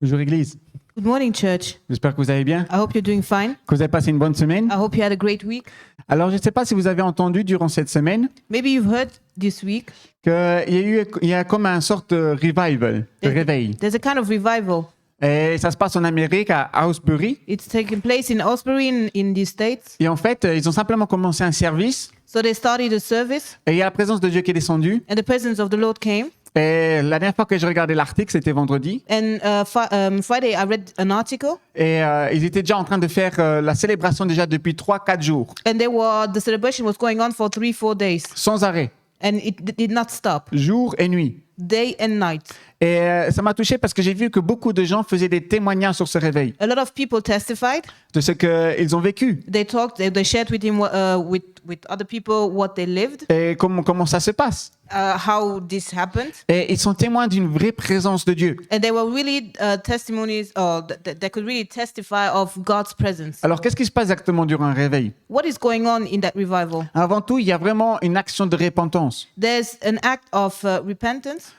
Bonjour Église, Good morning, church. j'espère que vous allez bien, I hope you're doing fine. que vous avez passé une bonne semaine. I hope you had a great week. Alors je ne sais pas si vous avez entendu durant cette semaine Maybe you've heard this week qu'il y a comme un sorte de revival, de réveil. there's a kind of revival. Et ça se passe en Amérique, à Asbury. It's taking place in Osbury in the States. Et en fait, ils ont simplement commencé un service So they started a service, et il y a la présence de Dieu qui est descendue. and the presence of the Lord came. Et la dernière fois que je regardais l'article, c'était vendredi. And Friday, I read an article, Et ils étaient déjà en train de faire la célébration déjà depuis 3-4 jours, and the celebration was going on for 3-4 days, sans arrêt, and it did not stop, jour et nuit. day and night. Et ça m'a touché parce que j'ai vu que beaucoup de gens faisaient des témoignages sur ce réveil, A lot of people testified. de ce qu'ils ont vécu They talked. They shared with him with other people what they lived, et comment ça se passe. how this happened. Et ils sont témoins d'une vraie présence de Dieu. And they were really testimonies, or they could really testify of God's presence. Alors, qu'est-ce qui se passe exactement durant un réveil? What is going on in that revival? Avant tout, il y a vraiment une action de repentance, There's an act of repentance,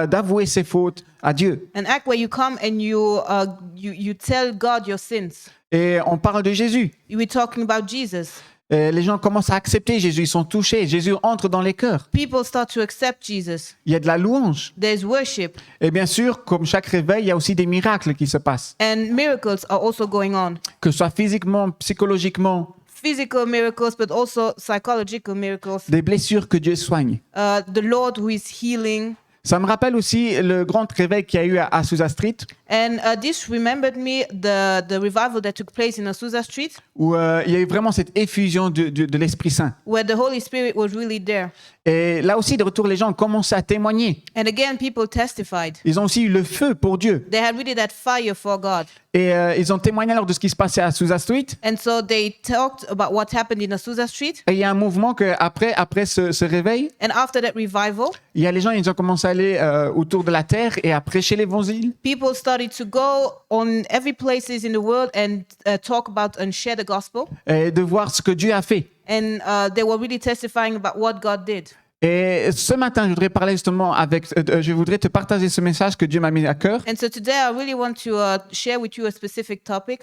d'avouer ses fautes à Dieu. an act where you come and you tell God your sins. Et on parle de Jésus. You were talking about Jesus. Et les gens commencent à accepter Jésus, ils sont touchés. Jésus entre dans les cœurs. People start to accept Jesus. Il y a de la louange. There's worship, Et bien sûr, comme chaque réveil, il y a aussi des miracles qui se passent. and miracles are also going on. Que ce soit physiquement, psychologiquement, Physical miracles, but also psychological miracles. des blessures que Dieu soigne. The Lord who is healing. Ça me rappelle aussi le grand réveil qu'il y a eu à Azusa Street, And this remembered me the revival that took place in Azusa Street, où il y a eu vraiment cette effusion de l'Esprit Saint. where the Holy Spirit was really there. Et là aussi, de retour, les gens ont commencé à témoigner. And again, people testified. Ils ont aussi eu le feu pour Dieu. They had really that fire for God. Et ils ont témoigné alors de ce qui se passait à Azusa Street. And so they talked about what happened in Azusa Street. Et il y a un mouvement que après ce réveil, And after that revival, il y a les gens, ils ont commencé à aller autour de la terre et à prêcher l'évangile. people started to go on every places in the world and talk about and share the gospel. Et de voir ce que Dieu a fait. And they were really testifying about what God did. Et ce matin, je voudrais parler justement je voudrais te partager ce message que Dieu m'a mis à cœur. And so today I really want to share with you a specific topic.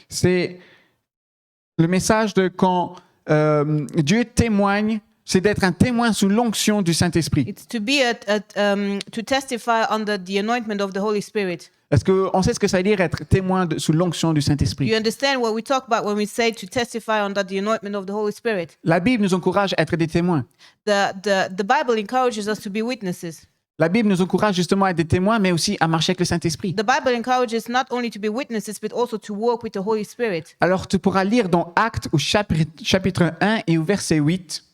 C'est le message de quand Dieu témoigne, c'est d'être un témoin sous l'onction du Saint-Esprit. It's to be to testify under the anointment of the Holy Spirit. Est-ce qu'on sait ce que ça veut dire être témoin sous l'onction du You Saint-Esprit? understand what we talk about when we say to testify under the anointment of the Holy Spirit? La Bible nous encourage à être des témoins. The Bible encourages us to be witnesses. La Bible nous encourage justement à être des témoins, mais aussi à marcher avec le Saint-Esprit. The Bible encourages not only to be witnesses, but also to walk with the Holy Spirit. Alors tu pourras lire dans Actes au chapitre 1 et au verset 8.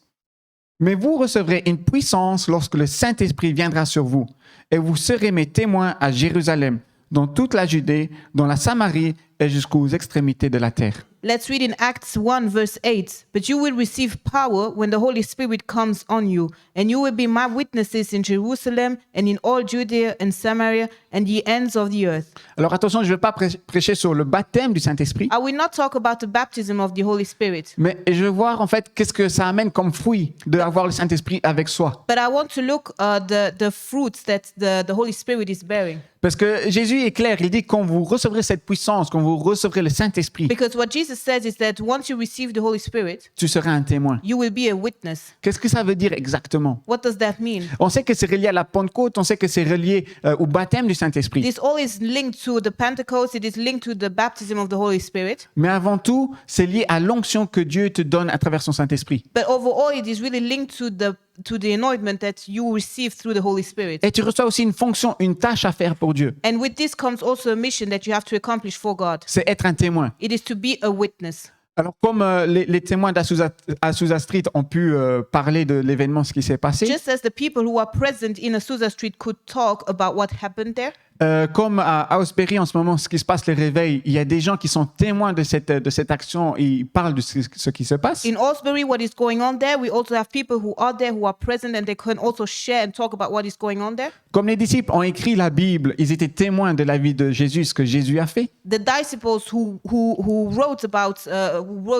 Mais vous recevrez une puissance lorsque le Saint-Esprit viendra sur vous, et vous serez mes témoins à Jérusalem, dans toute la Judée, dans la Samarie et jusqu'aux extrémités de la terre. Let's read in Acts 1 verse 8. But you will receive power when the Holy Spirit comes on you, and you will be my witnesses in Jerusalem and in all Judea and Samaria and the ends of the earth. Alors attention, je ne vais pas prêcher sur le baptême du Saint-Esprit, I will not talk about the baptism of the Holy Spirit, mais je veux voir en fait qu'est-ce que ça amène comme fruit d'avoir le Saint-Esprit avec soi. but I want to look the fruits that the Holy Spirit is bearing. Parce que Jésus est clair, il dit quand vous recevrez cette puissance, quand vous recevrez le Saint-Esprit, Because what Jesus says is that once you receive the Holy Spirit, tu seras un témoin. you will be a witness. Qu'est-ce que ça veut dire exactement? What does that mean? On sait que c'est relié à la Pentecôte, on sait que c'est relié au baptême du Saint-Esprit. This all is linked to the Pentecost. It is linked to the baptism of the Holy Spirit. Mais avant tout, c'est lié à l'onction que Dieu te donne à travers son Saint-Esprit. But overall, it is really linked to the anointment that you receive through the Holy Spirit. Et tu reçois aussi une fonction, une tâche à faire pour Dieu. And with this comes also a mission that you have to accomplish for God. C'est être un témoin. It is to be a witness. Alors, comme les témoins d'Azusa Street ont pu parler de l'événement, ce qui s'est passé, Just as the people who are present in Azusa Street could talk about what happened there, comme à Asbury en ce moment, ce qui se passe, les réveils, il y a des gens qui sont témoins de cette action, ils parlent de ce qui se passe. in Osbury, what is going on there, we also have people who are there, who are present, and they can also share and talk about what is going on there. Comme les disciples ont écrit la Bible, ils étaient témoins de la vie de Jésus, ce que Jésus a fait. The disciples who wrote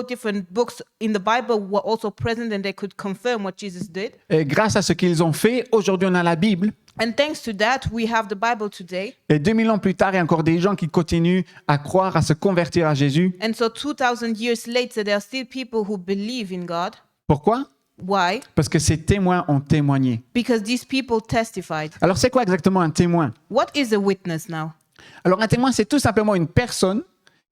different books in the Bible were also present, and they could confirm what Jesus did. Et grâce à ce qu'ils ont fait, aujourd'hui on a la Bible. And thanks to that, we have the Bible today. Et 2000 ans plus tard, il y a encore des gens qui continuent à croire, à se convertir à Jésus. And so 2,000 years later, there are still people who believe in God. Pourquoi? Why? Parce que ces témoins ont témoigné. Because these people testified. Alors, c'est quoi exactement un témoin? What is a witness now? Alors, un témoin, c'est tout simplement une personne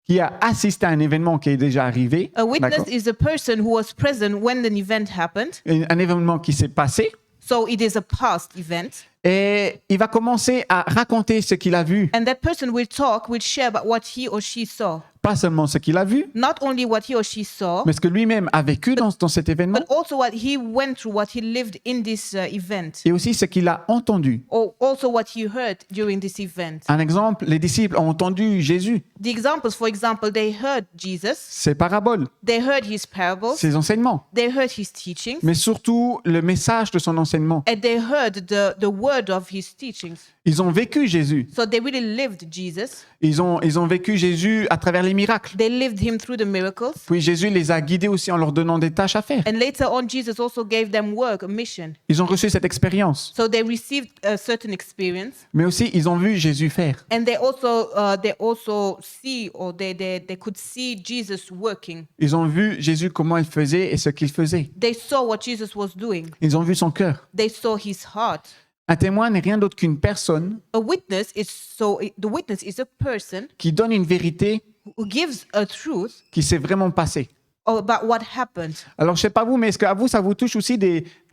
qui a assisté à un événement qui est déjà arrivé. A witness D'accord? is a person who was present when an event happened. Un événement qui s'est passé. So it is a past event. Et il va commencer à raconter ce qu'il a vu. And that person will talk, will share about what he or she saw. Pas seulement ce qu'il a vu, Not only what he or she saw, mais ce que lui-même a vécu dans cet événement. but also what he went through, what he lived in this event. Et aussi ce qu'il a entendu. Or also what he heard during this event. Un exemple, les disciples ont entendu Jésus, The examples, for example, they heard Jesus, ses paraboles, they heard his parables, ses enseignements, they heard his teachings, mais surtout le message de son enseignement. and they heard the word of his teachings. Ils ont vécu Jésus. So they really lived Jesus. Ils ont vécu Jésus à travers les miracles. They lived him through the miracles. Puis Jésus les a guidés aussi en leur donnant des tâches à faire. And later on, Jesus also gave them work, a mission. Ils ont reçu cette expérience. So they received a certain experience. Mais aussi, ils ont vu Jésus faire. And they also see, or they could see Jesus working. Ils ont vu Jésus comment il faisait et ce qu'il faisait. They saw what Jesus was doing. Ils ont vu son cœur. They saw his heart. Un témoin n'est rien d'autre qu'une personne The witness is a person qui donne une vérité who gives a truth qui s'est vraiment passée. about what happened. Alors, je sais pas vous, mais est-ce qu'à vous, ça vous touche aussi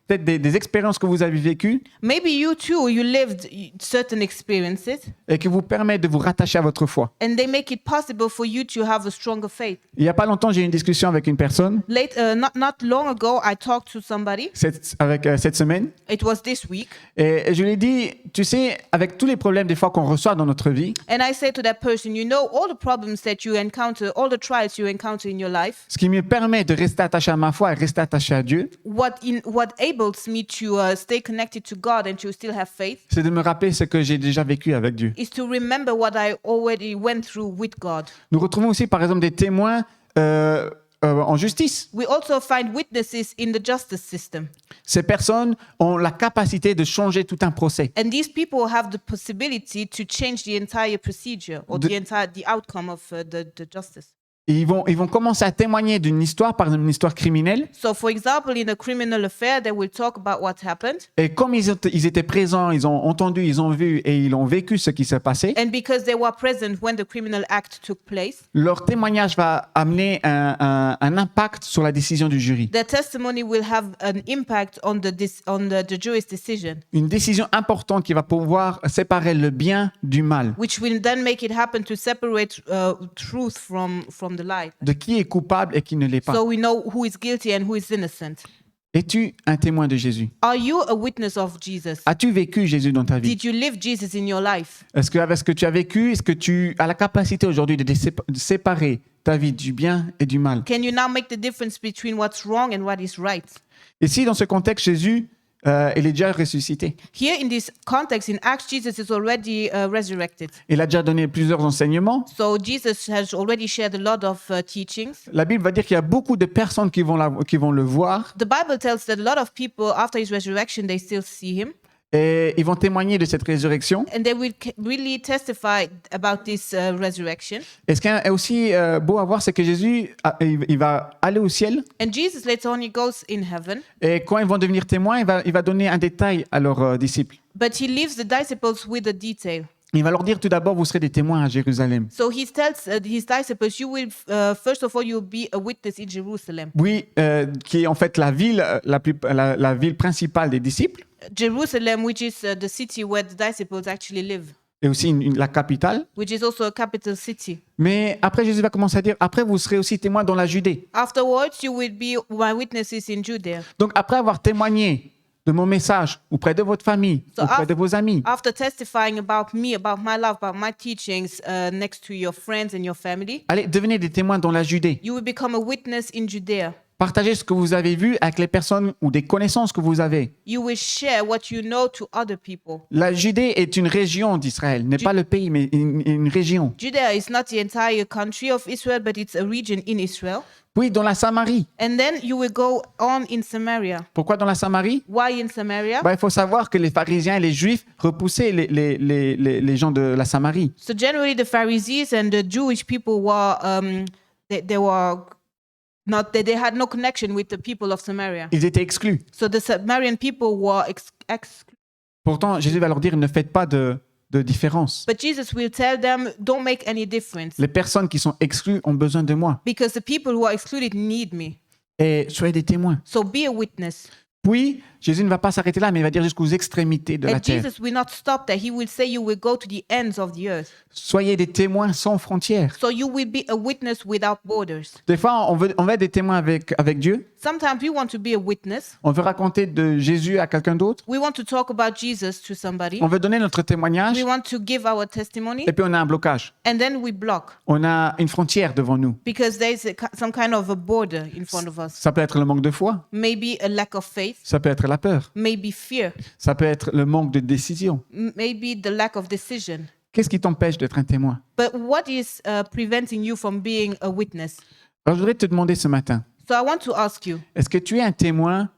peut-être des expériences que vous avez vécues Maybe you too, you lived certain experiences, et qui vous permettent de vous rattacher à votre foi? and they make it possible for you to have a stronger faith. Il n'y a pas longtemps, j'ai eu une discussion avec une personne, Not long ago, I talked to somebody. cette semaine, It was this week. et je lui ai dit, tu sais, avec tous les problèmes des fois qu'on reçoit dans notre vie, And I said to that person, you know, all the problems that you encounter, all the trials you encounter in your life, ce qui me permet de rester attaché à ma foi et rester attaché à Dieu, what enables me to stay connected to God and to still have faith c'est de me rappeler ce que j'ai déjà vécu avec Dieu. is to remember what I already went through with God. Nous retrouvons aussi, par exemple, des témoins en justice. We also find witnesses in the justice system. Ces personnes ont la capacité de changer tout un procès. And these people have the possibility to change the entire procedure or the outcome of the justice. Et ils vont commencer à témoigner d'une histoire, par exemple une histoire criminelle. So, for example, in a criminal affair, they will talk about what happened. Et comme ils étaient présents, ils ont entendu, ils ont vu et ils ont vécu ce qui s'est passé, And because they were present when the criminal act took place, leur témoignage va amener un impact sur la décision du jury. their testimony will have an impact on the jury's decision, Une décision importante qui va pouvoir séparer le bien du mal, which will then make it happen to separate truth from the lie. de qui est coupable et qui ne l'est pas. So we know who is guilty and who is innocent. Es-tu un témoin de Jésus? Are you a witness of Jesus? As-tu vécu Jésus dans ta vie? Did you live Jesus in your life? Est-ce qu'avec ce que tu as vécu, est-ce que tu as la capacité aujourd'hui de séparer ta vie du bien et du mal? Can you now make the difference between what's wrong and what is right? Et si dans ce contexte, Jésus, il est déjà ressuscité, Here in this context, in Acts, Jesus is already resurrected. il a déjà donné plusieurs enseignements. So Jesus has already shared a lot of teachings. La Bible va dire qu'il y a beaucoup de personnes qui vont le voir The Bible tells that a lot of people, after his resurrection, they still see him. et ils vont témoigner de cette résurrection. And they will really testify about this resurrection. Et ce qui est aussi beau à voir, c'est que Jésus, il va aller au ciel And Jesus, later on, he goes in heaven. et quand ils vont devenir témoins, il va donner un détail à leurs disciples. But he leaves the disciples with a detail. Il va leur dire tout d'abord, vous serez des témoins à Jérusalem. So he tells his disciples, you will, first of all, you will be a witness in Jerusalem. Oui, qui est en fait la ville, la ville principale des disciples Jerusalem, which is the city where the disciples actually live, et aussi la capitale. which is also a capital city. Mais après, Jésus va commencer à dire, après, vous serez aussi témoins dans la Judée. Afterwards, you will be my witnesses in Judea. Donc, après avoir témoigné de mon message auprès de votre famille, auprès de vos amis, After testifying about me, about my love, about my teachings next to your friends and your family, allez, devenez des témoins dans la Judée. you will become a witness in Judea. Partagez ce que vous avez vu avec les personnes ou des connaissances que vous avez. You will share what you know to other people. La Judée est une région d'Israël, n'est pas le pays, mais une région. Judea is not the entire country of Israel, but it's a region in Israel. Puis dans la Samarie. And then you will go on in Samaria. Pourquoi dans la Samarie? Why in Samaria? Il faut savoir que les pharisiens et les juifs repoussaient les gens de la Samarie. So generally, the Pharisees and the Jewish people were they had no connection with the people of Samaria. Ils étaient exclus. So the Samaritan people were excluded. Pourtant, Jésus va leur dire, ne faites pas de différence. But Jesus will tell them, don't make any difference, Les personnes qui sont exclues ont besoin de moi. because the people who are excluded need me. Et soyez des témoins. So be a witness. Puis, Jésus ne va pas s'arrêter là, mais il va dire jusqu'aux extrémités de la And terre. Jesus will not stop there. He will say you will go to the ends of the earth. Soyez des témoins sans frontières. So you will be a witness without borders. Des fois, on veut être des témoins avec Dieu. Sometimes we want to be a witness. On veut raconter de Jésus à quelqu'un d'autre. We want to talk about Jesus to somebody. On veut donner notre témoignage. We want to give our testimony. Et puis, on a un blocage. And then we block On a une frontière devant nous. because there's some kind of a border in front of us. Ça peut être le manque de foi. Maybe a lack of faith. Ça peut être la peur. Maybe fear. Ça peut être le manque de décision. Maybe the lack of decision. Qu'est-ce qui t'empêche d'être un témoin? But what is preventing you from being a witness? Alors, je voudrais te demander ce matin, So I want to ask you, est-ce que tu es un témoin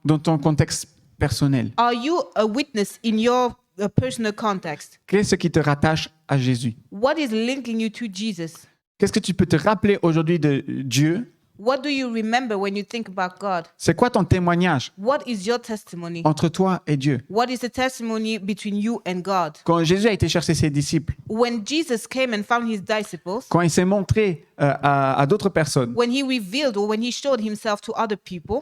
dans ton contexte personnel? are you a witness in your personal context? Qu'est-ce qui te rattache à Jésus? What is linking you to Jesus? Qu'est-ce que tu peux te rappeler aujourd'hui de Dieu? What do you remember when you think about God? C'est quoi ton témoignage What is your testimony? entre toi et Dieu? What is the testimony between you and God? Quand Jésus a été chercher ses disciples, When Jesus came and found his disciples, quand il s'est montré à d'autres personnes, when he revealed or when he showed himself to other people,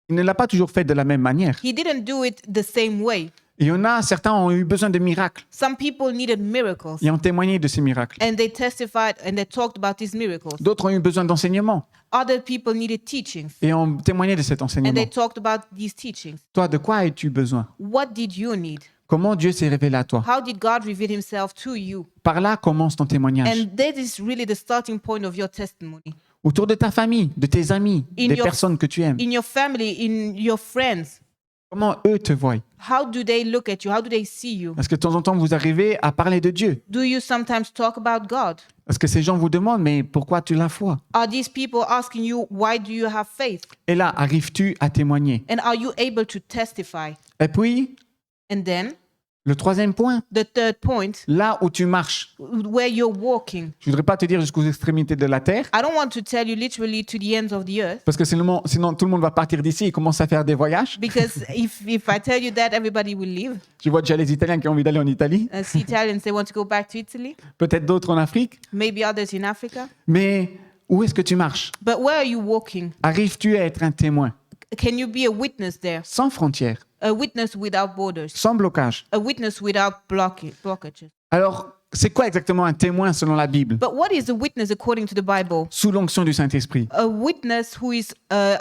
il ne l'a pas toujours fait de la même manière. he didn't do it the same way. Il y en a, certains ont eu besoin de miracles Some people needed miracles, et ont témoigné de ces miracles. and they testified and they talked about these miracles. D'autres ont eu besoin d'enseignement Other people needed teachings, et ont témoigné de cet and enseignement. they talked about these teachings. Toi, de quoi as-tu besoin? What did you need? Comment Dieu s'est révélé à toi? How did God reveal himself to you? Par là commence ton témoignage. And that is really the starting point of your testimony. Autour de ta famille, de tes amis, In des your- personnes que tu aimes. In your family, in your friends, Comment eux te voient? how do they look at you? How do they see you? Est-ce que de temps en temps, vous arrivez à parler de Dieu? Do you sometimes talk about God? Est-ce que ces gens vous demandent, mais pourquoi tu la foi? Are these people asking you, why do you have faith? Et là, arrives-tu à témoigner? And are you able to testify? Et puis, And then le troisième point, the third point, là où tu marches. where you're walking. Je ne voudrais pas te dire jusqu'aux extrémités de la terre, I don't want to tell you literally to the ends of the earth, parce que sinon tout le monde va partir d'ici et commencer à faire des voyages. because if I tell you that, everybody will leave. Je vois déjà les Italiens qui ont envie d'aller en Italie, See Italians, they want to go back to Italy, peut-être d'autres en Afrique. maybe others in Africa. Mais où est-ce que tu marches? But where are you walking? Arrives-tu à être un témoin Can you be a witness there? sans frontières, A witness without borders? sans blocage? A witness without blockages? Alors, c'est quoi exactement un témoin selon la Bible? But what is a witness according to the Bible? Sous l'onction du Saint-Esprit. A witness who is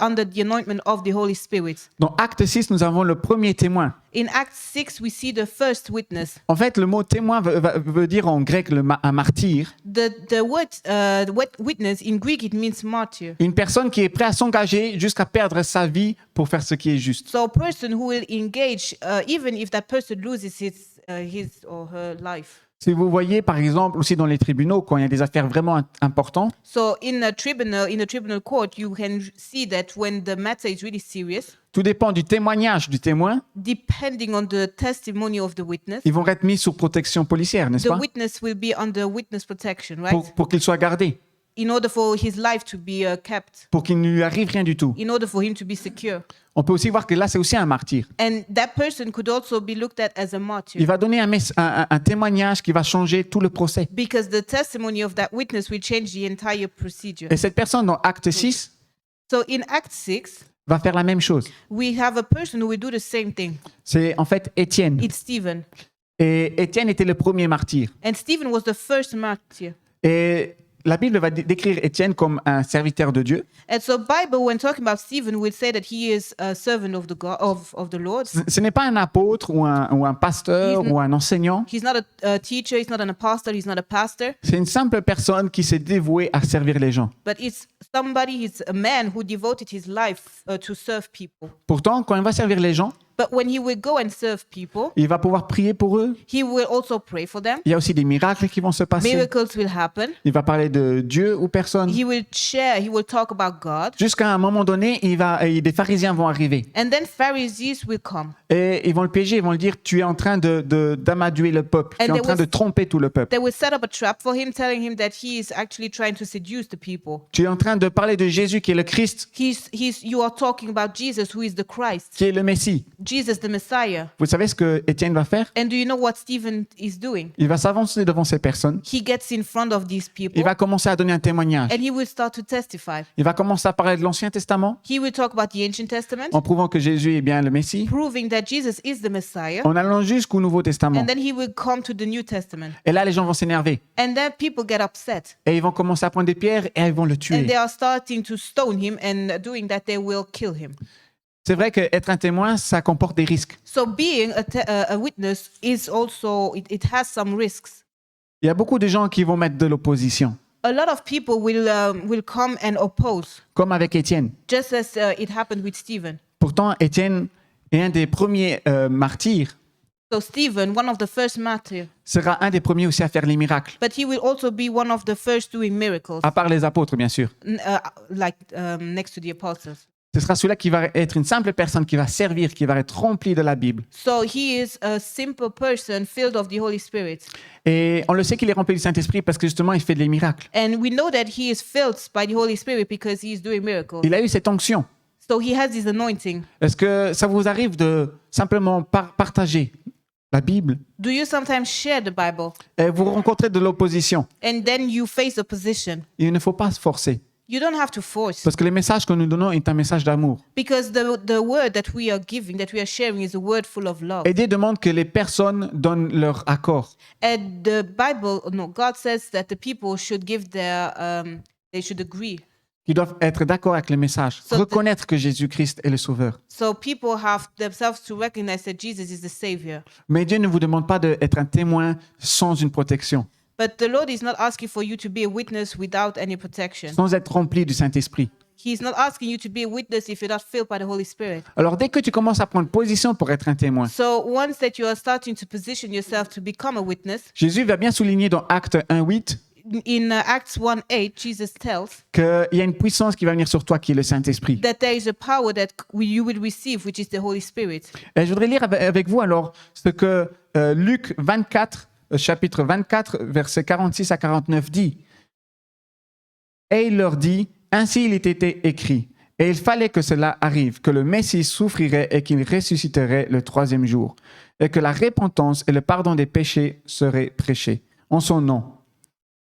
under the anointment of the Holy Spirit. Dans Acte 6, nous avons le premier témoin. In Acts 6, we see the first witness. En fait, le mot témoin veut dire en grec un martyr, The word witness in Greek, it means martyr. une personne qui est prête à s'engager jusqu'à perdre sa vie pour faire ce qui est juste. So a person who will engage even if that person loses his or her life. Si vous voyez, par exemple, aussi dans les tribunaux, quand il y a des affaires vraiment importantes, So in a tribunal court, you can see that when the matter is really serious, tout dépend du témoignage du témoin, depending on the testimony of the witness, ils vont être mis sous protection policière, n'est-ce the pas? witness will be under witness protection, right? Pour qu'il soit gardé, In order for his life to be kept, pour qu'il ne lui arrive rien du tout. in order for him to be secure. On peut aussi voir que là, c'est aussi un martyr. And that person could also be looked at as a Il martyr, va donner un témoignage qui va changer tout le procès. because the testimony of that witness will change the entire procedure. Et cette personne, dans Acte 6, So in Act 6, va faire la même chose. we have a person who will do the same thing. C'est en fait Étienne. It's Stephen. Et Étienne était le premier martyr. And Stephen was the first martyr. Et la Bible va décrire Étienne comme un serviteur de Dieu. And so Bible, when talking about Stephen, will say that he is a servant of the God of the Lord. Ce n'est pas un apôtre ou un pasteur ou un enseignant. He's not a teacher, he's not an apostle, he's not a pastor, C'est une simple personne qui s'est dévouée à servir les gens. but it's somebody, he's a man who devoted his life to serve people. Pourtant, quand il va servir les gens, But when he will go and serve people, il va pouvoir prier pour eux. he will also pray for them. Il y a aussi des miracles qui vont se passer. Miracles will happen. Il va parler de Dieu ou personne. He will share, he will talk about God. Jusqu'à un moment donné, des pharisiens vont arriver. And then Pharisees will come. Et ils vont le piéger, ils vont lui dire, tu es en train d'amadouer le peuple. Tu es en train de tromper tout le peuple. They will set up a trap for him, telling him that he is actually trying to seduce the people. Tu es en train de parler de Jésus qui est le Christ, You are talking about Jesus, who is the Christ, qui est le Messie. Jesus the Messiah. Vous savez ce que Étienne va faire? And do you know what Stephen is doing? Il va s'avancer devant ces personnes. He gets in front of these people Il va commencer à donner un témoignage. and he will start to testify. Il va commencer à parler de l'Ancien Testament He will talk about the Ancient Testament, en prouvant que Jésus est bien le Messie, proving that Jesus is the Messiah. en allant jusqu'au Nouveau Testament. And then he will come to the New Testament. Et là, les gens vont s'énerver. And then people get upset. Et ils vont commencer à prendre des pierres et ils vont le And tuer. they are starting to stone him, and doing that, they will kill him. C'est vrai qu'être un témoin, ça comporte des risques. So being a witness is also, it has some risks. Il y a beaucoup de gens qui vont mettre de l'opposition, A lot of people will come and oppose, comme avec Étienne. just as it happened with Stephen. Pourtant, Étienne est un des premiers martyrs, So Stephen, one of the first martyrs, sera un des premiers aussi à faire les miracles, but he will also be one of the first doing miracles, à part les apôtres, bien sûr. next to the apostles. Ce sera celui-là qui va être une simple personne qui va servir, qui va être rempli de la Bible. So he is a simple person filled of the Holy Spirit. Et on le sait qu'il est rempli du Saint-Esprit parce que justement, il fait des miracles. And we know that he is filled by the Holy Spirit because he is doing miracles. Il a eu cette onction. So he has this anointing. Est-ce que ça vous arrive de simplement partager la Bible Do you sometimes share the Bible et vous rencontrez de l'opposition? and then you face opposition? Il ne faut pas se forcer You don't have to force, parce que le message que nous donnons est un message d'amour. because the word that we are giving, that we are sharing, is a word full of love. Et Dieu demande que les personnes donnent leur accord. And the Bible, no, God says that the people should give they should agree. Ils doivent être d'accord avec le message, So reconnaître que Jésus-Christ est le Sauveur. So people have themselves to recognize that Jesus is the Savior. Mais Dieu ne vous demande pas d'être un témoin sans une protection, But the Lord is not asking for you to be a witness without any protection. sans être rempli du Saint-Esprit. He's not asking you to be a witness if you're not filled by the Holy Spirit. Alors dès que tu commences à prendre position pour être un témoin, So once that you are starting to position yourself to become a witness, Jésus va bien souligner dans Actes 1:8 in Acts 1:8, Jesus tells qu'il y a une puissance qui va venir sur toi qui est le Saint-Esprit. that there is a power that you will receive, which is the Holy Spirit. Et je voudrais lire avec vous alors ce que Luc 24, chapitre 24, versets 46 à 49 dit. Et il leur dit, ainsi il était écrit, et il fallait que cela arrive, que le Messie souffrirait et qu'il ressusciterait le troisième jour, et que la repentance et le pardon des péchés seraient prêchés en son nom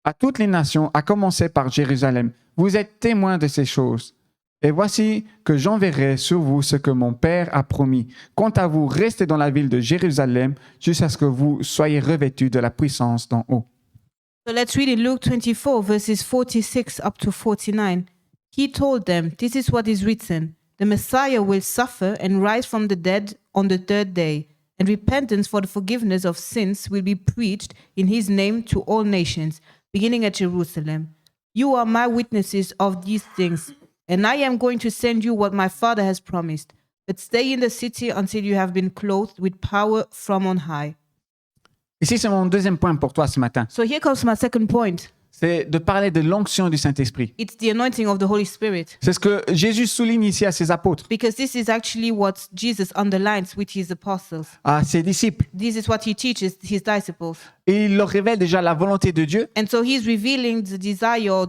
à toutes les nations, à commencer par Jérusalem. Vous êtes témoins de ces choses. Et voici que j'enverrai sur vous ce que mon Père a promis. Quant à vous, restez dans la ville de Jérusalem jusqu'à ce que vous soyez revêtus de la puissance d'en haut. So let's read in Luke 24, verses 46 up to 49. He told them, "This is what is written: the Messiah will suffer and rise from the dead on the third day, and repentance for the forgiveness of sins will be preached in his name to all nations, beginning at Jerusalem. You are my witnesses of these things, and I am going to send you what my Father has promised. But stay in the city until you have been clothed with power from on high." Ici, c'est mon deuxième point pour toi ce matin. So here comes my second point. C'est de parler de l'onction du Saint-Esprit. It's the anointing of the Holy Spirit. C'est ce que Jésus souligne ici à ses apôtres, Because this is actually what Jesus underlines with his apostles. à ses disciples. This is what he teaches his disciples. Et il leur révèle déjà la volonté de Dieu, And so he's revealing the desire,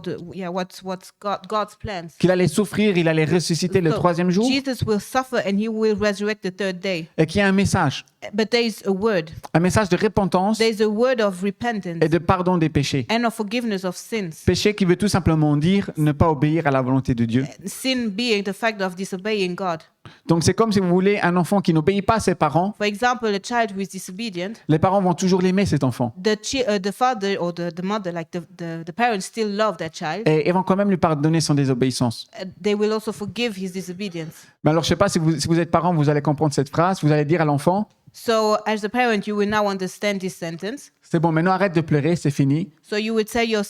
what's God's plans. qu'il allait souffrir, il allait ressusciter le So troisième jour, Jesus will suffer and he will resurrect the third day. et qu'il y a un message But there is a word. de repentance There is a word of repentance et de pardon des péchés. and of forgiveness of sins. Péché qui veut tout simplement dire ne pas obéir à la volonté de Dieu. Sin being the fact of disobeying God. Donc c'est comme si vous voulez un enfant qui n'obéit pas à ses parents. For example, a child who is disobedient, Les parents vont toujours l'aimer, cet enfant. the father or the mother, like the parents, still love that child. Et ils vont quand même lui pardonner son désobéissance. They will also forgive his disobedience. Mais alors je ne sais pas si vous êtes parent, vous allez comprendre cette phrase. Vous allez dire à l'enfant, So, as a parent, you will now understand this sentence. c'est bon, maintenant arrête de pleurer, c'est fini. So you would tell your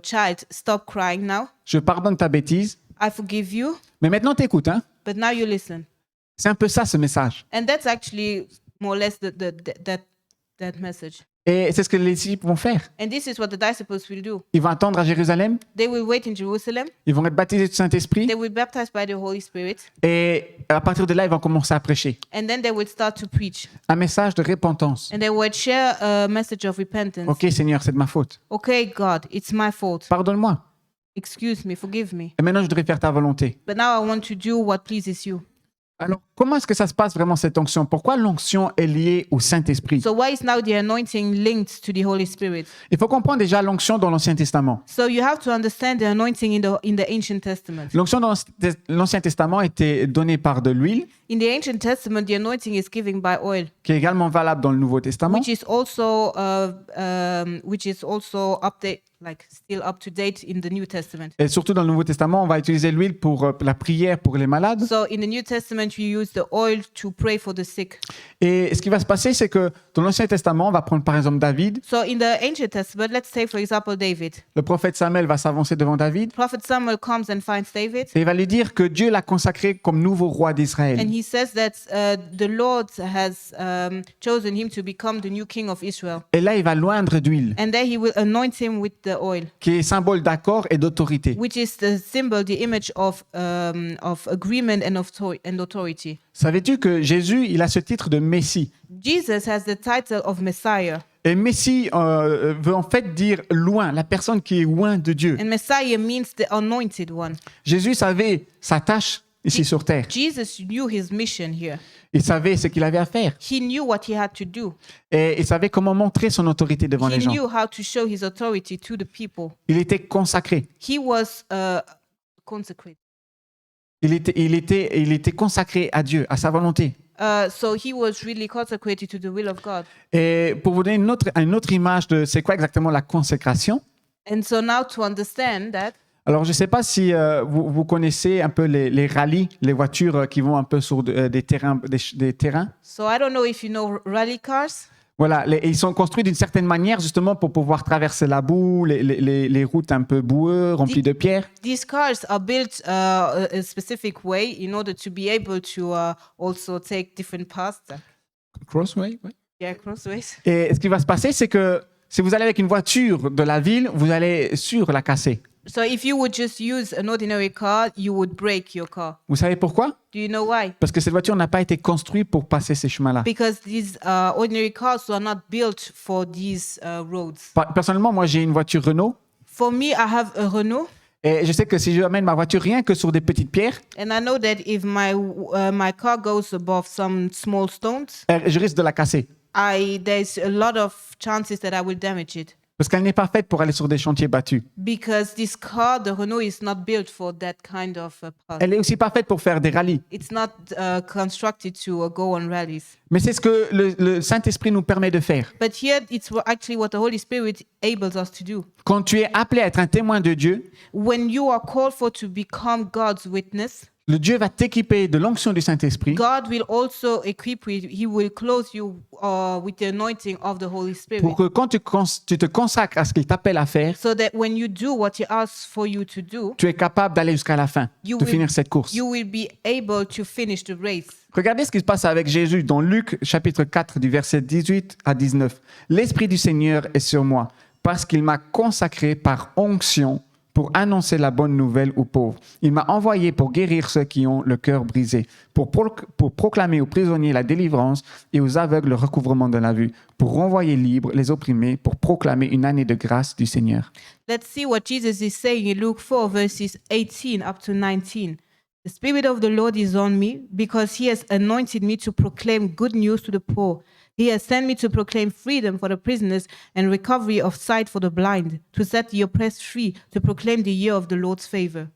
child, stop crying now. Je pardonne ta bêtise. I forgive you, Mais maintenant t'écoutes, hein. but now you listen. C'est un peu ça ce message. And that's actually more or less that message. Et c'est ce que les disciples vont faire. And this is what the disciples will do. Ils vont attendre à Jérusalem. They will wait in Jerusalem. Ils vont être baptisés du Saint-Esprit. They will be baptized by the Holy Spirit. Et à partir de là, ils vont commencer à prêcher. And then they will start to preach. Un message de repentance. And they will share a message of repentance. Ok Seigneur, c'est de ma faute. Okay, God, it's my fault. Pardonne-moi. Excuse me, forgive me. Et maintenant, je voudrais faire ta volonté. But now I want to do what pleases you. Alors, comment est-ce que ça se passe vraiment cette onction? Pourquoi l'onction est liée au Saint-Esprit? So why is now the anointing linked to the Holy Spirit? Il faut comprendre déjà l'onction dans l'Ancien Testament. So you have to understand the anointing in the Ancient Testament. L'onction dans l'Ancien Testament était donnée par de l'huile, In the Ancient Testament, the anointing is given by oil, qui est également valable dans le Nouveau Testament. which is also still up to date in the New Testament. Et surtout dans le Nouveau Testament, on va utiliser l'huile pour la prière pour les malades. So in the New Testament, we use the oil to pray for the sick. Et ce qui va se passer, c'est que dans l'Ancien Testament, on va prendre par exemple David. So in the Ancient Testament, let's take for example David. Le prophète Samuel va s'avancer devant David Prophet Samuel comes and finds David, et il va lui dire que Dieu l'a consacré comme nouveau roi d'Israël. and he says that the Lord has chosen him to become the new king of Israel. Et là, il va loindre d'huile, And then he will anoint him with the oil, qui est symbole d'accord et d'autorité. which is the symbol, the image of agreement and authority. Savais-tu que Jésus, il a ce titre de Messie? Jesus has the title of Messiah, Et Messie veut en fait dire loin, la personne qui est loin de Dieu. and Messiah means the anointed one. Jésus savait sa tâche ici sur terre. Jesus knew his mission here. Il savait ce qu'il avait à faire. He knew what he had to do. Et il savait comment montrer son autorité devant les He gens. knew how to show his authority to the people. Il était consacré. He was consecrated. Il était consacré à Dieu, à sa volonté. So he was really consecrated to the will of God. Et pour vous donner une autre image de c'est quoi exactement la consécration, And so now to understand that, alors je ne sais pas si vous connaissez un peu les rallyes, les voitures qui vont un peu sur des terrains. so I don't know if you know rally cars. Voilà, et ils sont construits d'une certaine manière justement pour pouvoir traverser la boue, les routes un peu boueuses, remplies de pierres. These cars are built a specific way in order to be able to also take different paths. Crossway, ouais. Yeah, crossways. Et ce qui va se passer, c'est que si vous allez avec une voiture de la ville, vous allez sûr la casser. So if you would just use an ordinary car, you would break your car. Vous savez pourquoi? Do you know why? Parce que cette voiture n'a pas été construite pour passer ces chemins-là. Because these ordinary cars are not built for these roads. Personnellement, moi, j'ai une voiture Renault. For me, I have a Renault, Et je sais que si je amène ma voiture rien que sur des petites pierres, and I know that if my car goes above some small stones, je risque de la casser. there's a lot of chances that I will damage it. Parce qu'elle n'est pas faite pour aller sur des chantiers battus. Because this car, the Renault, is not built for that kind of path. Elle est aussi pas faite pour faire des rallyes. It's not constructed to go on rallies. Mais c'est ce que le Saint-Esprit nous permet de faire. But here, it's actually what the Holy Spirit enables us to do. Quand tu es appelé à être un témoin de Dieu, When you are called for to become God's witness, le Dieu va t'équiper de l'onction du Saint-Esprit God will also equip you. He will clothe you with the anointing of the Holy Spirit. pour que quand tu te consacres à ce qu'il t'appelle à faire, So that when you do what He asks for you to do, tu es capable d'aller jusqu'à la fin, You de will- finir cette course. you will be able to finish the race. Regardez ce qui se passe avec Jésus dans Luc chapitre 4 du verset 18 à 19. L'Esprit du Seigneur est sur moi parce qu'il m'a consacré par onction pour annoncer la bonne nouvelle aux pauvres. Il m'a envoyé pour guérir ceux qui ont le cœur brisé, pour proclamer aux prisonniers la délivrance et aux aveugles le recouvrement de la vue, pour renvoyer libres les opprimés, pour proclamer une année de grâce du Seigneur. Let's see what Jesus is saying in Luke 4, verses 18 up to 19. The Spirit of the Lord is on me because He has anointed me to proclaim good news to the poor. He has sent me to proclaim freedom for the prisoners and recovery of sight for the blind, to set the oppressed free, to proclaim the year of the Lord's favor.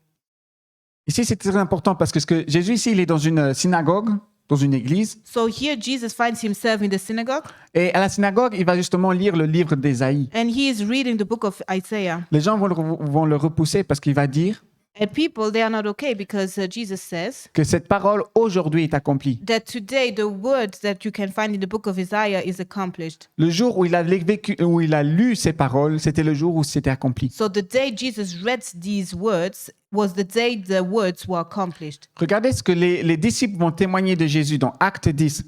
Ici, c'est très important parce que Jésus, ici, il est dans une synagogue, dans une église. So here Jesus finds himself in the synagogue, Et à la synagogue, il va justement lire le livre d'Ésaïe. and he is reading the book of Isaiah. Les gens vont le repousser parce qu'il va dire And people, they are not okay because Jesus says que cette parole aujourd'hui est accomplie. that today the word that you can find in the book of Isaiah is accomplished. Le jour où il a lu ces paroles, c'était le jour où c'était accompli. So the day Jesus read these words was the day the words were accomplished. Regardez ce que les disciples vont témoigner de Jésus dans Acte 10,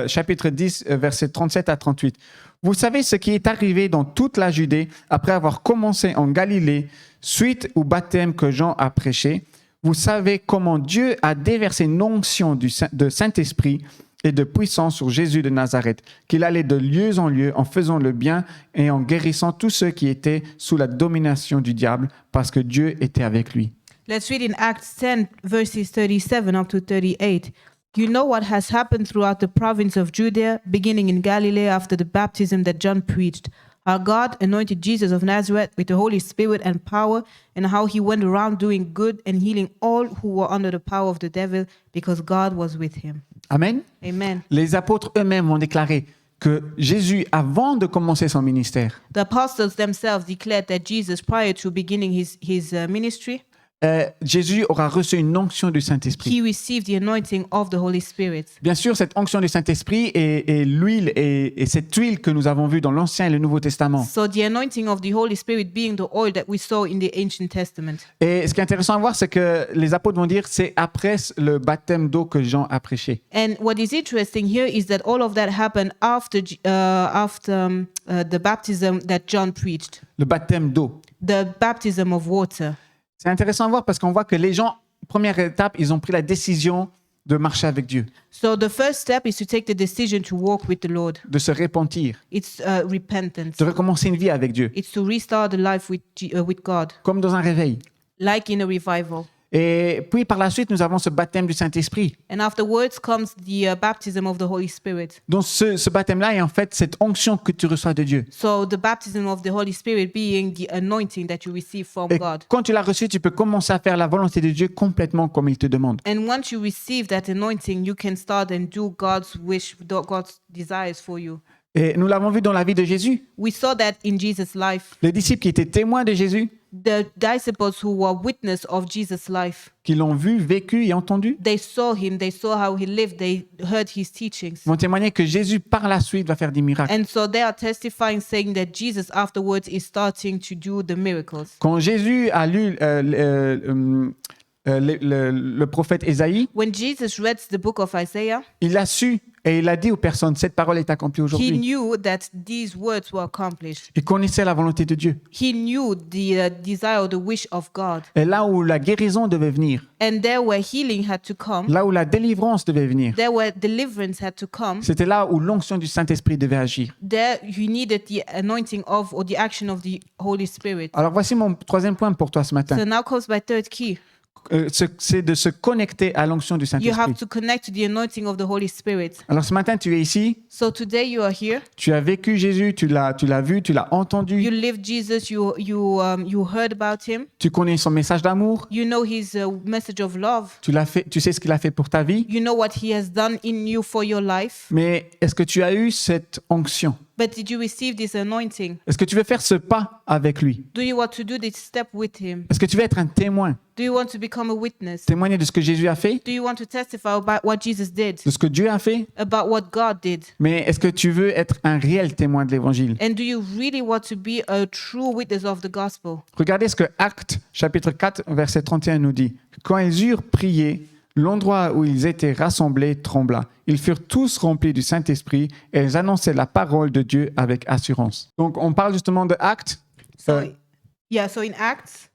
chapitre 10, versets 37 à 38. Vous savez ce qui est arrivé dans toute la Judée après avoir commencé en Galilée, suite au baptême que Jean a prêché. Vous savez comment Dieu a déversé une onction de Saint-Esprit et de puissance sur Jésus de Nazareth, qu'il allait de lieu en lieu en faisant le bien et en guérissant tous ceux qui étaient sous la domination du diable, parce que Dieu était avec lui. Let's read in Acts 10, verses 37 up to 38. You know what has happened throughout the province of Judea, beginning in Galilee after the baptism that John preached. Our God anointed Jesus of Nazareth with the Holy Spirit and power, and how he went around doing good and healing all who were under the power of the devil, because God was with him. Amen. Amen. Les apôtres eux-mêmes ont déclaré que Jésus, avant de commencer son ministère, The apostles themselves declared that Jesus, prior to beginning his ministry, Jésus aura reçu une onction du Saint-Esprit. he received the anointing of the Holy Spirit. Bien sûr, cette onction du Saint-Esprit est l'huile et cette huile que nous avons vue dans l'Ancien et le Nouveau Testament. So the anointing of the Holy Spirit being the oil that we saw in the ancient Testament. Et ce qui est intéressant à voir, c'est que les apôtres vont dire c'est après le baptême d'eau que Jean a prêché. And what is interesting here is that all of that happened after the baptism that John preached, Le baptême d'eau. the baptism of water. C'est intéressant à voir parce qu'on voit que les gens, première étape, ils ont pris la décision de marcher avec Dieu, So the first step is to take the decision to walk with the Lord. de se repentir, It's repentance. de recommencer une vie avec Dieu, It's to restart the life with God, comme dans un réveil. like in a revival. Et puis par la suite, nous avons ce baptême du Saint-Esprit. And afterwards comes the baptism of the Holy Spirit. Donc ce baptême-là est en fait cette onction que tu reçois de Dieu. So the baptism of the Holy Spirit being the anointing that you receive from Et God. quand tu l'as reçu, tu peux commencer à faire la volonté de Dieu complètement comme il te demande. And once you receive that anointing, you can start and do God's wish, God's desires for you. Et nous l'avons vu dans la vie de Jésus. We saw that in Jesus' life. Les disciples qui étaient témoins de Jésus, The disciples who were witness of Jesus' life, qui l'ont vu, vécu et entendu, they saw him, they saw how he lived, they heard his teachings. vont témoigner que Jésus, par la suite, va faire des miracles. And so they are testifying, saying that Jesus afterwards is starting to do the miracles. Quand Jésus a lu le prophète Ésaïe, When Jesus read the book of Isaiah, il a su et il a dit aux personnes, cette parole est accomplie he aujourd'hui. knew that these words were accomplished. Il connaissait la volonté de Dieu. He knew the desire or the wish of God. Et là où la guérison devait venir, And there where healing had to come, là où la délivrance devait venir, there where deliverance had to come, c'était là où l'onction du Saint-Esprit devait agir. there you needed the anointing of or the action of the Holy Spirit. Alors voici mon troisième point pour toi ce matin. So now comes my third key. C'est de se connecter à l'onction du You have Saint-Esprit. to connect to the anointing of the Holy Spirit. Alors ce matin, tu es ici, So today you are here. tu as vécu Jésus, tu l'as vu, tu l'as You entendu, lived Jesus. You heard about him. tu connais son message d'amour, You know his message of love. tu sais ce qu'il a fait pour ta vie, You know what he has done in you for your life. mais est-ce que tu as eu cette onction? But did you receive this anointing? Est-ce que tu veux faire ce pas avec lui? Do you want to do this step with him? Est-ce que tu veux être un témoin? Do you want to become a witness? Témoigner de ce que Jésus a fait, Do you want to testify about what Jesus did? de ce que Dieu a fait, About what God did? mais est-ce que tu veux être un réel témoin de l'Évangile? And do you really want to be a true witness of the gospel? Regardez ce que Actes chapitre 4 verset 31 nous dit. Quand ils eurent prié, l'endroit où ils étaient rassemblés trembla. Ils furent tous remplis du Saint-Esprit et ils annonçaient la parole de Dieu avec assurance. Donc on parle justement de Actes So so in Acts,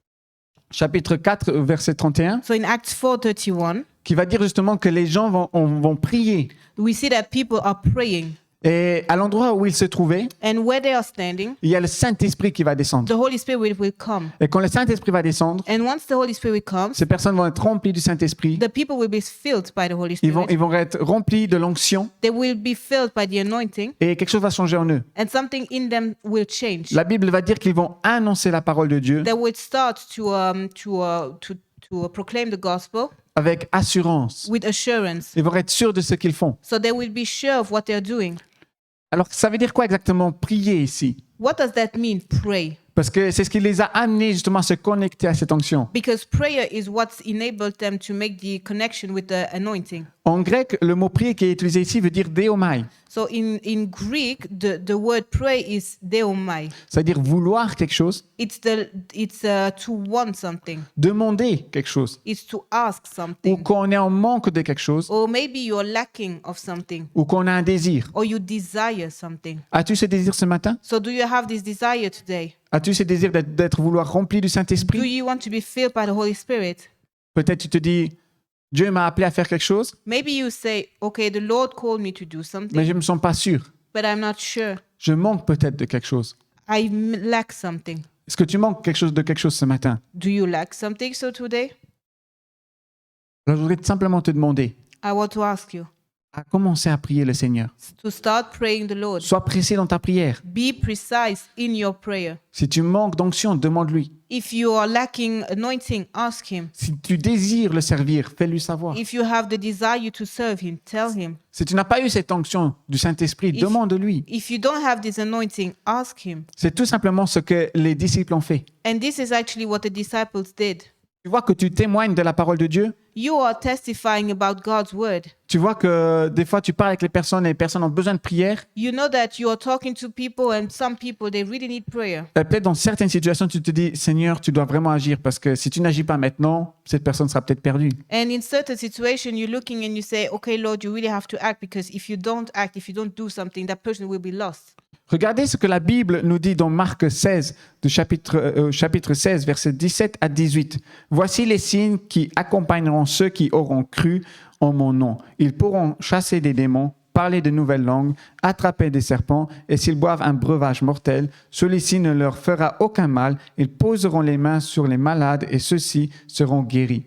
chapitre 4 verset 31 so in Acts 4:31, qui va dire justement que les gens vont prier. we see that people are praying, Et à l'endroit où ils se trouvaient, and where they are standing, il y a le Saint-Esprit qui va descendre. the Holy Spirit will come. Et quand le Saint-Esprit va descendre, And once the Holy Spirit comes, ces personnes vont être remplies du Saint-Esprit. the people will be filled by the Holy Ils Spirit. vont être remplis de l'onction They will be filled by the anointing, et quelque chose va changer en eux. and something in them will change. La Bible va dire qu'ils vont annoncer la parole de Dieu They will start to to proclaim the gospel avec assurance. with assurance. Ils vont être sûrs de ce qu'ils font. So they will be sure of what they're doing. Alors, ça veut dire quoi exactement prier ici? What does that mean, pray? Parce que c'est ce qui les a amenés justement à se connecter à cette onction. Because prayer is what's enabled them to make the connection with the anointing. En grec, le mot prier qui est utilisé ici veut dire deomai, So in Greek, the word pray is deomai. c'est-à-dire vouloir quelque chose, It's to want something. demander quelque chose, It's to ask ou something. qu'on est en manque de quelque chose, Or maybe you're lacking of something. ou qu'on a un désir. Or you desire something. As-tu ce désir ce matin? So do you have this desire today? As-tu ce désir d'être vouloir rempli du Do Saint-Esprit? you want to be filled by the Holy Spirit? Peut-être tu te dis, Dieu m'a appelé à faire quelque chose, Maybe you say, okay, the Lord called me to do mais something, je ne me sens pas sûr. but I'm not sure. Je manque peut-être de quelque chose. Lack something. Est-ce que tu manques de quelque chose ce matin? Do you lack something so today? Alors, je voudrais simplement te demander I want to ask you à commencer à prier le Seigneur. to start praying the Lord. Sois précis dans ta prière. Be precise in your prayer. Si tu manques d'onction, demande-lui. If you are lacking anointing, ask Him. Si tu désires le servir, fais-lui savoir. If you have the desire to serve Him, tell Him. Si tu n'as pas eu cette onction du Saint-Esprit, demande-lui. If you don't have this anointing, ask Him. C'est tout simplement ce que les disciples ont fait. And this is actually what the disciples did. Tu vois que tu témoignes de la parole de Dieu. You are testifying about God's word. Tu vois que des fois tu parles avec les personnes et les personnes ont besoin de prière. You know that you are talking to people and some people, they really need prayer. Peut-être dans certaines situations, tu te dis, Seigneur, tu dois vraiment agir parce que si tu n'agis pas maintenant, cette personne sera peut-être perdue. And in certain situation, you're looking and you say, okay, Lord, you really have to act because if you don't act, if you don't do something, that person will be lost. Regardez ce que la Bible nous dit dans Marc 16, chapitre 16, versets 17 à 18. Voici les signes qui accompagneront ceux qui auront cru en mon nom. Ils pourront chasser des démons, parler de nouvelles langues, attraper des serpents, et s'ils boivent un breuvage mortel, celui-ci ne leur fera aucun mal. Ils poseront les mains sur les malades et ceux-ci seront guéris.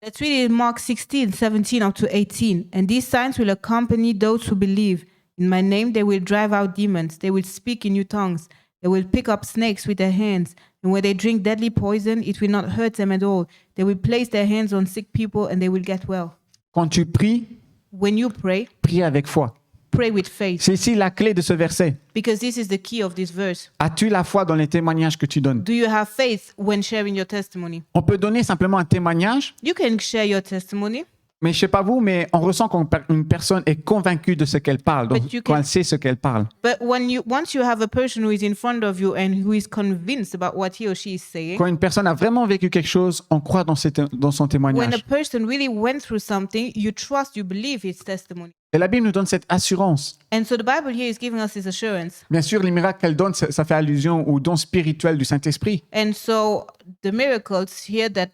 Let's read it in Mark 16, 17 up to 18. And these signs will accompany those who believe. In my name, they will drive out demons. They will speak in new tongues. They will pick up snakes with their hands. And when they drink deadly poison, it will not hurt them at all. They will place their hands on sick people and they will get well. Quand tu pries, When you pray, prie avec foi. pray with faith. C'est ici la clé de ce verset. Because this is the key of this verse. As-tu la foi dans les témoignages que tu donnes? Do you have faith when sharing your testimony? On peut donner simplement un témoignage, You can share your testimony, mais je sais pas vous, mais on ressent qu'une personne est convaincue de ce qu'elle parle, donc But you quand can- elle sait ce qu'elle parle. but once you have a person who is in front of you and who is convinced about what he or she is saying, Quand une personne a vraiment vécu quelque chose, on croit dans son when a témoignage. person really went through something, you trust, you believe his testimony. Et la Bible nous donne cette assurance. And so the Bible here is giving us this assurance. Bien sûr, les miracles qu'elle donne, ça fait allusion au don spirituel du Saint-Esprit. And so the miracles here that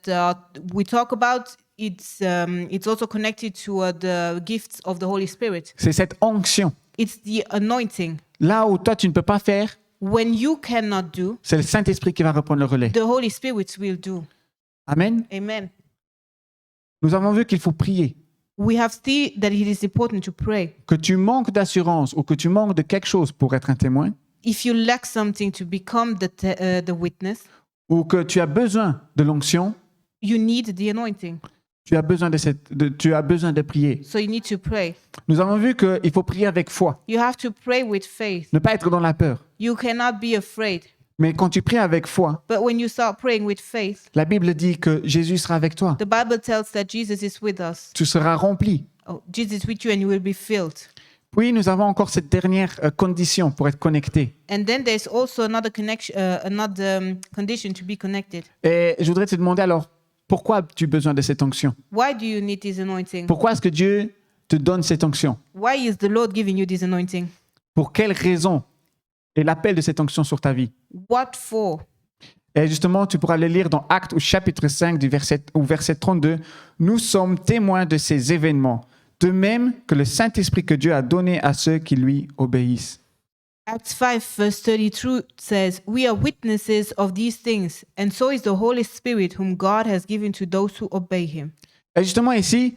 we talk about, it's also connected to the gifts of the Holy Spirit. C'est cette onction. It's the anointing. Là où toi, tu ne peux pas faire, When you cannot do, c'est le Saint-Esprit qui va reprendre le relais. the Holy Spirit will do. Amen. Amen. Nous avons vu qu'il faut prier. We have seen that it is important to pray. Que tu manques d'assurance ou que tu manques de quelque chose pour être un témoin, If you lack something to become the witness, ou que tu as besoin de l'onction, you need the anointing. tu as besoin de prier. So you need to pray. Nous avons vu qu'il faut prier avec foi, You have to pray with faith. ne pas être dans la peur. You cannot be afraid. Mais quand tu pries avec foi, But when you start praying with faith, la Bible dit que Jésus sera avec toi. the Bible tells that Jesus is with us. Tu seras rempli. Oh, Jesus is with you and you will be filled. Puis nous avons encore cette dernière condition pour être connecté. And then there's also another connection, condition to be connected. Et je voudrais te demander alors, pourquoi as-tu besoin de cette onction? Why do you need this anointing? Pourquoi est-ce que Dieu te donne cette onction? Why is the Lord giving you this anointing? Pour quelle raison est l'appel de cette onction sur ta vie? What for? Et justement, tu pourras le lire dans Actes au chapitre 5 au verset 32. Nous sommes témoins de ces événements, de même que le Saint-Esprit que Dieu a donné à ceux qui lui obéissent. Acts 5 verse 32 says, "We are witnesses of these things, and so is the Holy Spirit whom God has given to those who obey him." Et justement ici,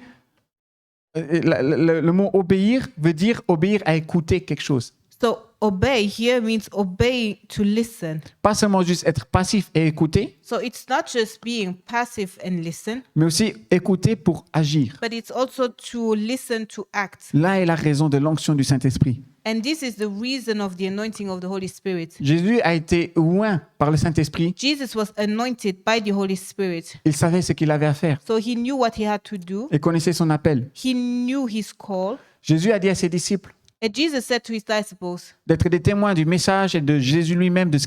le mot obéir veut dire obéir à écouter quelque chose. So obey here means obey to listen. Pas seulement juste être passif et écouter, So it's not just being passive and listen, mais aussi écouter pour agir. but it's also to listen to act. Là est la raison de l'onction du Saint-Esprit. And this is the reason of the anointing of the Holy Spirit. Jésus a été oint par le Saint-Esprit. Jesus was anointed by the Holy Spirit. Il savait ce qu'il avait à faire So he knew what he had to do. et connaissait son appel. He knew his call. Jésus a dit à ses disciples And Jesus said to his disciples, d'être des témoins du message et de Jésus lui-même, de ce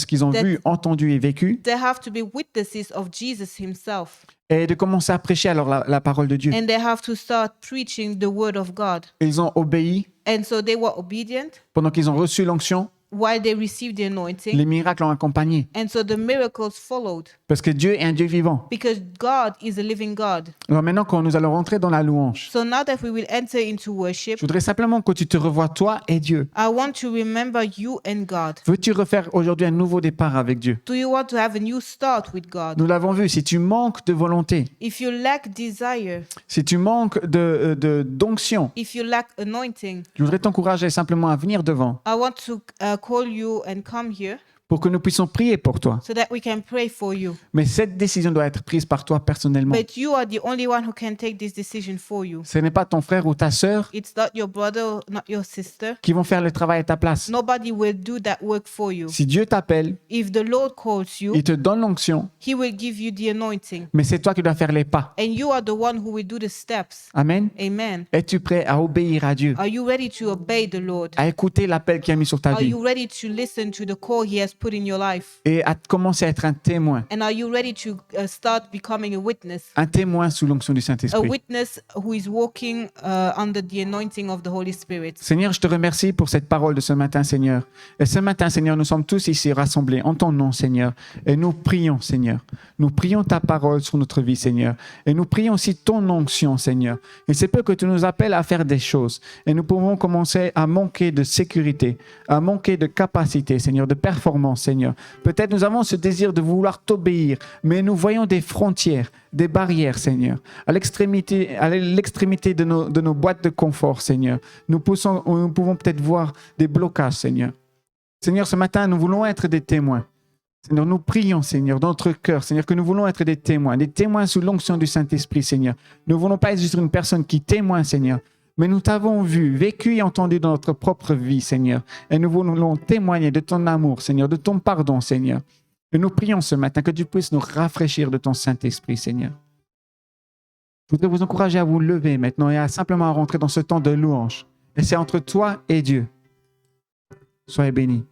qu'ils ont vu, entendu et vécu, they have to be witnesses of Jesus himself. et de commencer à prêcher alors la parole de Dieu. And they have to start preaching the word of God. Ils ont obéi And so they were obedient pendant qu'ils ont reçu l'onction. while they received the anointing. Les miracles ont accompagné And so the miracles followed parce que Dieu est un Dieu vivant. because God is a living God. Alors maintenant, quand nous allons rentrer dans la louange, So now that we will enter into worship, je voudrais simplement que tu te revoies toi et Dieu. I want to remember you and God. Veux-tu refaire aujourd'hui un nouveau départ avec Dieu? Do you want to have a new start with God? Nous l'avons vu, si tu manques de volonté, If you lack desire, si tu manques d'onction, if you lack anointing, je voudrais t'encourager simplement à venir devant I want to call you and come here pour que nous puissions prier pour toi. so that we can pray for you. Mais cette décision doit être prise par toi personnellement. But you are the only one who can take this decision for you. Ce n'est pas ton frère ou ta sœur It's not your brother, not your sister. qui vont faire le travail à ta place. Nobody will do that work for you. Si Dieu t'appelle, If the Lord calls you, il te donne l'onction, He will give you the anointing. mais c'est toi qui dois faire les pas. And you are the one who will do the steps. Amen. Amen. Es-tu prêt à obéir à Dieu, Are you ready to obey the Lord? à écouter l'appel qu'il a mis sur ta Are vie you ready to listen to the call He has put in your life? et à commencer à être un témoin And are you ready to start becoming a witness? sous l'onction du A Saint-Esprit? witness who is walking under the anointing of the Holy Spirit. Seigneur, je te remercie pour cette parole de ce matin, Seigneur. Et ce matin, Seigneur, nous sommes tous ici rassemblés en ton nom, Seigneur. Et nous prions, Seigneur. Nous prions ta parole sur notre vie, Seigneur. Et nous prions aussi ton onction, Seigneur. Il se peut que tu nous appelles à faire des choses. Et nous pouvons commencer à manquer de sécurité, à manquer de capacité, Seigneur, de performance, Seigneur. Peut-être nous avons ce désir de vouloir t'obéir, mais nous voyons des frontières, des barrières, Seigneur. À l'extrémité de nos boîtes de confort, Seigneur. Nous pouvons peut-être voir des blocages, Seigneur. Seigneur, ce matin, nous voulons être des témoins. Seigneur, nous prions, Seigneur, dans notre cœur, Seigneur, que nous voulons être des témoins sous l'onction du Saint-Esprit, Seigneur. Nous ne voulons pas être juste une personne qui témoigne, Seigneur, mais nous t'avons vu, vécu et entendu dans notre propre vie, Seigneur. Et nous voulons témoigner de ton amour, Seigneur, de ton pardon, Seigneur. Et nous prions ce matin que tu puisses nous rafraîchir de ton Saint-Esprit, Seigneur. Je voudrais vous encourager à vous lever maintenant et à simplement rentrer dans ce temps de louange. Et c'est entre toi et Dieu. Soyez bénis.